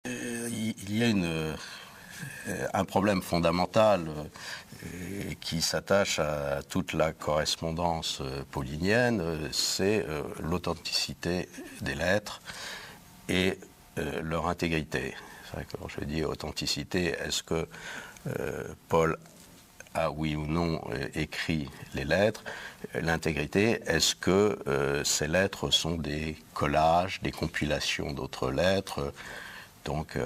Il y a un problème fondamental qui s'attache à toute la correspondance paulinienne, c'est l'authenticité des lettres et leur intégrité. C'est vrai que quand je dis authenticité, est-ce que Paul a oui ou non écrit les lettres? L'intégrité, est-ce que ces lettres sont des collages, des compilations d'autres lettres? Donc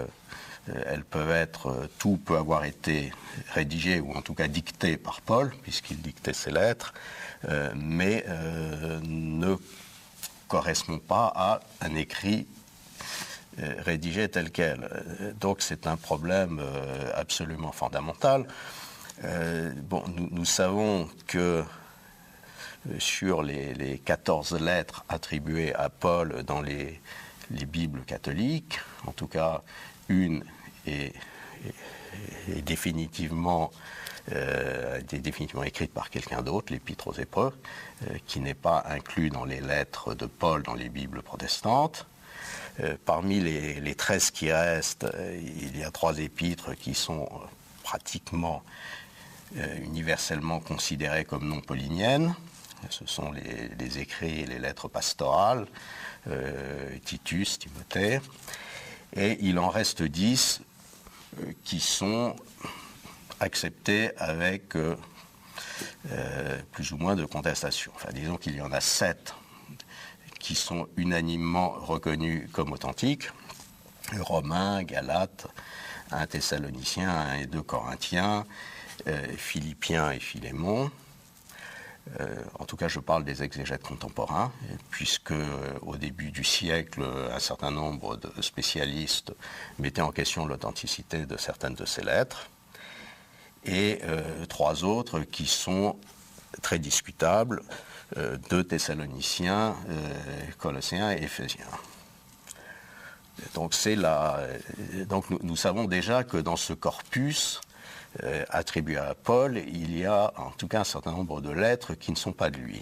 elles peuvent être, tout peut avoir été rédigé ou en tout cas dicté par Paul, puisqu'il dictait ses lettres, mais ne correspond pas à un écrit rédigé tel quel. Donc c'est un problème absolument fondamental. Nous savons que sur les 14 lettres attribuées à Paul dans les Bibles catholiques, en tout cas une est définitivement écrite par quelqu'un d'autre, l'Épître aux Hébreux, qui n'est pas inclus dans les lettres de Paul dans les Bibles protestantes. Parmi les 13 qui restent, il y a 3 épîtres qui sont pratiquement universellement considérées comme non pauliniennes. Ce sont les écrits et les lettres pastorales, Titus, Timothée, et il en reste 10 qui sont acceptés avec plus ou moins de contestation. Enfin, disons qu'il y en a 7 qui sont unanimement reconnus comme authentiques: Romains, Galates, 1 Thessaloniciens, 1 et 2 Corinthiens, Philippiens et Philémon. En tout cas, je parle des exégètes contemporains, puisque au début du siècle, un certain nombre de spécialistes mettaient en question l'authenticité de certaines de ces lettres, et 3 autres qui sont très discutables: 2 Thessaloniciens, Colossiens et Éphésiens. Donc, nous savons déjà que dans ce corpus attribué à Paul, il y a en tout cas un certain nombre de lettres qui ne sont pas de lui.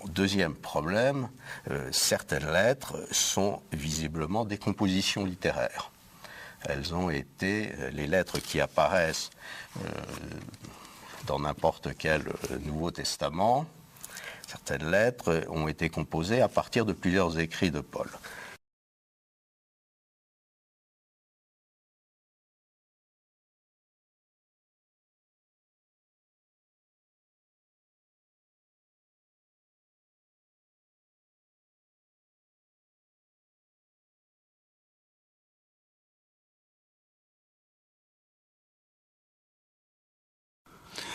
Deuxième problème, certaines lettres sont visiblement des compositions littéraires. Elles ont été, les lettres qui apparaissent dans n'importe quel Nouveau Testament, certaines lettres ont été composées à partir de plusieurs écrits de Paul.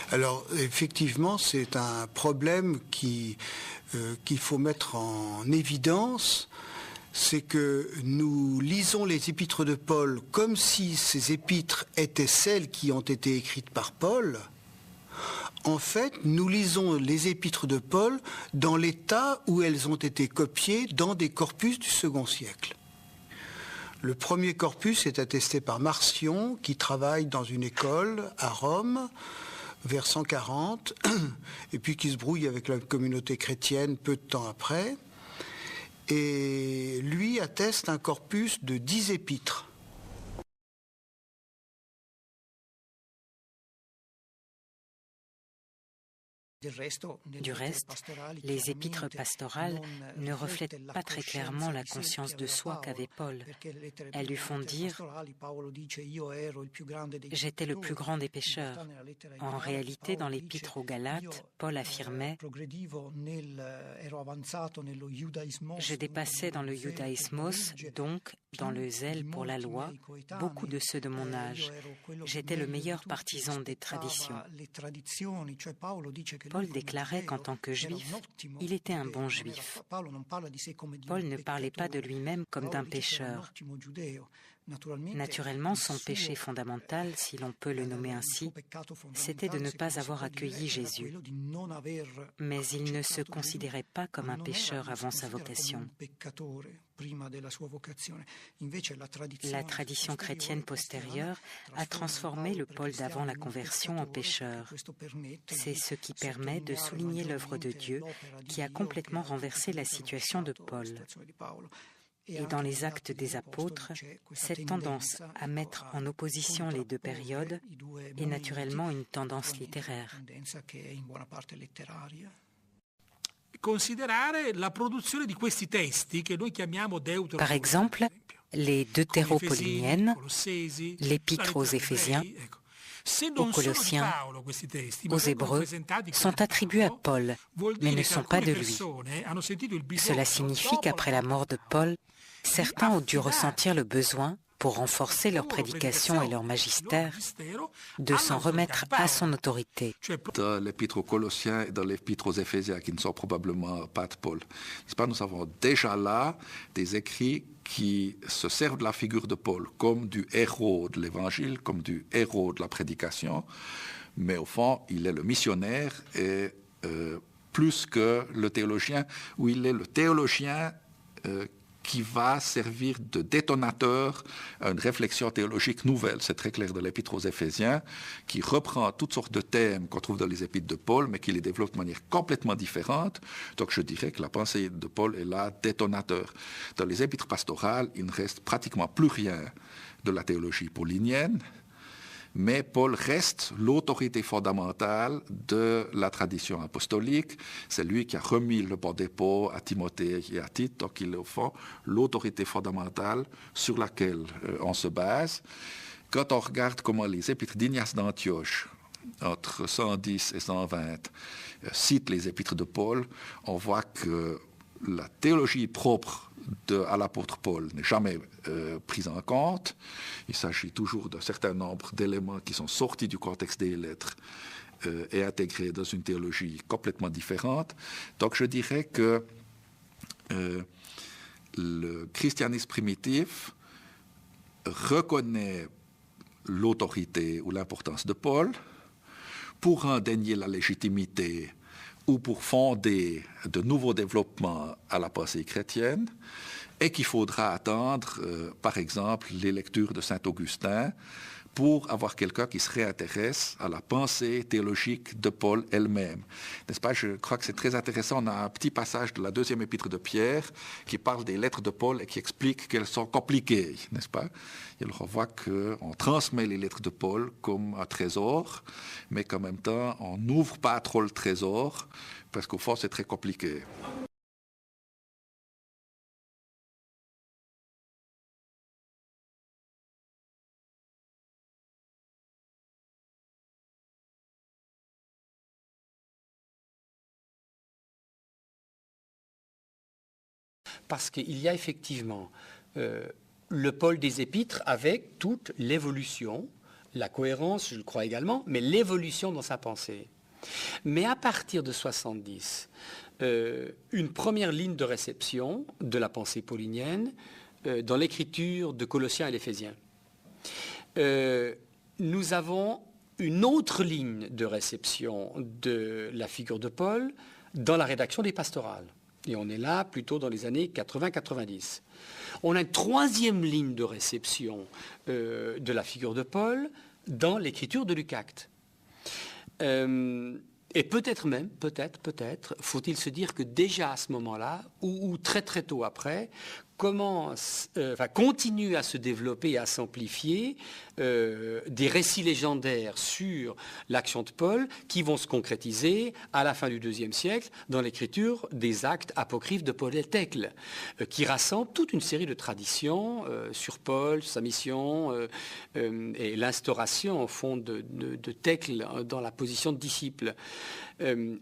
Alors, effectivement, c'est un problème qu'il faut mettre en évidence. C'est que nous lisons les épîtres de Paul comme si ces épîtres étaient celles qui ont été écrites par Paul. En fait, nous lisons les épîtres de Paul dans l'état où elles ont été copiées dans des corpus du second siècle. Le premier corpus est attesté par Marcion, qui travaille dans une école à Rome, vers 140, et puis qui se brouille avec la communauté chrétienne peu de temps après. Et lui atteste un corpus de 10 épîtres. Du reste, les épîtres pastorales ne reflètent pas très clairement la conscience de soi qu'avait Paul. Elles lui font dire « J'étais le plus grand des pécheurs ». En réalité, dans l'épître aux Galates, Paul affirmait « Je dépassais dans le judaïsmos, donc dans le zèle pour la loi, beaucoup de ceux de mon âge. J'étais le meilleur partisan des traditions. » Paul déclarait qu'en tant que juif, il était un bon juif. Paul ne parlait pas de lui-même comme d'un pécheur. Naturellement, son péché fondamental, si l'on peut le nommer ainsi, c'était de ne pas avoir accueilli Jésus. Mais il ne se considérait pas comme un pécheur avant sa vocation. La tradition chrétienne postérieure a transformé le Paul d'avant la conversion en pécheur. C'est ce qui permet de souligner l'œuvre de Dieu qui a complètement renversé la situation de Paul. Et dans les Actes des Apôtres, cette tendance à mettre en opposition les deux périodes est naturellement une tendance littéraire. Par exemple, les deutéropauliniennes, l'Épître aux Éphésiens, aux Colossiens, aux Hébreux, sont attribués à Paul, mais ne sont pas de lui. Cela signifie qu'après la mort de Paul, certains ont dû ressentir le besoin, pour renforcer leur prédication et leur magistère, de s'en remettre à son autorité. Dans l'Épître aux Colossiens et dans l'Épître aux Éphésiens, qui ne sont probablement pas de Paul, n'est-ce pas, nous avons déjà là des écrits qui se servent de la figure de Paul comme du héros de l'Évangile, comme du héros de la prédication, mais au fond, il est le missionnaire et plus que le théologien, où il est le théologien qui va servir de détonateur à une réflexion théologique nouvelle. C'est très clair dans l'Épître aux Éphésiens, qui reprend toutes sortes de thèmes qu'on trouve dans les Épîtres de Paul, mais qui les développe de manière complètement différente. Donc je dirais que la pensée de Paul est là détonateur. Dans les Épîtres pastorales, il ne reste pratiquement plus rien de la théologie paulinienne, mais Paul reste l'autorité fondamentale de la tradition apostolique. C'est lui qui a remis le bon dépôt à Timothée et à Tite, donc il est au fond l'autorité fondamentale sur laquelle on se base. Quand on regarde comment les épîtres d'Ignace d'Antioche, entre 110 et 120, citent les épîtres de Paul, on voit que la théologie propre à l'apôtre Paul n'est jamais prise en compte. Il s'agit toujours d'un certain nombre d'éléments qui sont sortis du contexte des lettres et intégrés dans une théologie complètement différente. Donc je dirais que le christianisme primitif reconnaît l'autorité ou l'importance de Paul pour en dénier la légitimité ou pour fonder de nouveaux développements à la pensée chrétienne, et qu'il faudra attendre, par exemple, les lectures de saint Augustin pour avoir quelqu'un qui se réintéresse à la pensée théologique de Paul elle-même. N'est-ce pas? Je crois que c'est très intéressant. On a un petit passage de la deuxième épître de Pierre qui parle des lettres de Paul et qui explique qu'elles sont compliquées, n'est-ce pas? Et alors on voit qu'on transmet les lettres de Paul comme un trésor, mais qu'en même temps, on n'ouvre pas trop le trésor, parce qu'au fond, c'est très compliqué. Parce qu'il y a effectivement le Paul des Épîtres avec toute l'évolution, la cohérence, je le crois également, mais l'évolution dans sa pensée. Mais à partir de 70, une première ligne de réception de la pensée paulinienne dans l'écriture de Colossiens et l'Éphésiens. Nous avons une autre ligne de réception de la figure de Paul dans la rédaction des pastorales. Et on est là plutôt dans les années 80-90. On a une troisième ligne de réception de la figure de Paul dans l'écriture de Luc Actes. Et peut-être même, peut-être, faut-il se dire que déjà à ce moment-là, ou très très tôt après, continue à se développer et à s'amplifier des récits légendaires sur l'action de Paul qui vont se concrétiser à la fin du IIe siècle dans l'écriture des actes apocryphes de Paul et Thècle, qui rassemblent toute une série de traditions sur Paul, sa mission et l'instauration au fond de Thècle dans la position de disciple.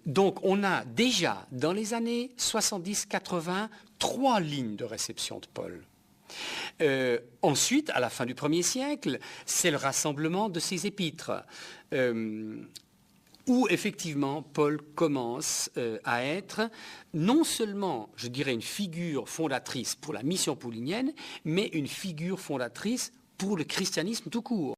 Donc on a déjà dans les années 70-80 3 lignes de réception de Paul. Ensuite, à la fin du 1er siècle, c'est le rassemblement de ses épîtres, où effectivement Paul commence à être non seulement, je dirais, une figure fondatrice pour la mission paulinienne, mais une figure fondatrice pour le christianisme tout court.